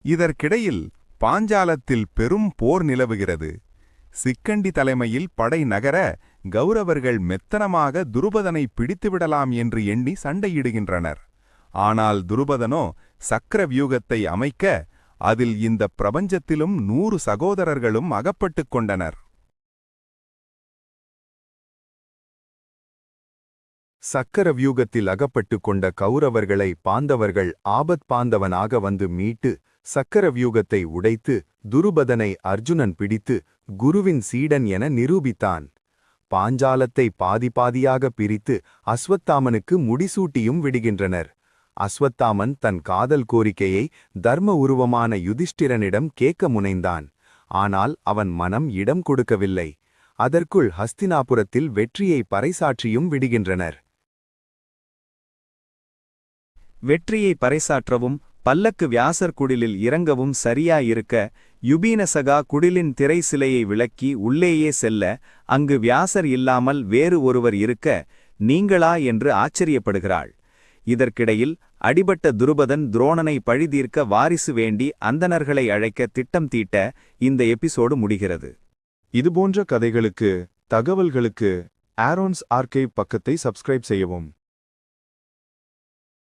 இதற்கிடையில் பாஞ்சாலத்தில் பெரும் போர் நிலவுகிறது. சிக்கண்டி தலைமையில் படை நகர கௌரவர்கள் மெத்தனமாக துருபதனை பிடித்துவிடலாம் என்று எண்ணி சண்டையிடுகின்றனர். ஆனால் துருபதனோ சக்கர வியூகத்தை அமைக்க அதில் இந்த பிரபஞ்சத்திலும் 100 சகோதரர்களும் அகப்பட்டுக் கொண்டனர். சக்கர வியூகத்தில் அகப்பட்டுக் கொண்ட கௌரவர்களை பாந்தவர்கள் பாந்தவனாக வந்து மீட்டு சக்கர வியூகத்தை உடைத்து துருபதனை அர்ஜுனன் பிடித்து குருவின் சீடன் என நிரூபித்தான். பாஞ்சாலத்தை பாதியாக பிரித்து அஸ்வத்தாமனுக்கு முடிசூட்டியும் விடுகின்றனர். அஸ்வத்தாமன் தன் காதல் கோரிக்கையை தர்ம உருவமான யுதிஷ்டிரனிடம் கேட்க முனைந்தான். ஆனால் அவன் மனம் இடம் கொடுக்கவில்லை. அதற்குள் ஹஸ்தினாபுரத்தில் வெற்றியை பறைசாற்றியும் விடுகின்றனர். வெற்றியை பறைசாற்றவும் பல்லக்கு வியாசர் குடிலில் இறங்கவும் சரியாயிருக்க யுபீனசகா குடிலின் திரை சிலையை விளக்கி உள்ளேயே செல்ல அங்கு வியாசர் இல்லாமல் வேறு ஒருவர் இருக்க நீங்களா என்று ஆச்சரியப்படுகிறாள். இதற்கிடையில் அடிபட்ட துருபதன் துரோணனை பழிதீர்க்க வாரிசு வேண்டி அந்தணர்களை அழைக்க திட்டம் தீட்ட இந்த எபிசோடு முடிகிறது. இதுபோன்ற கதைகளுக்கு தகவல்களுக்கு ஆரோன்ஸ் ஆர்கைவ் பக்கத்தை சப்ஸ்கிரைப் செய்யவும்.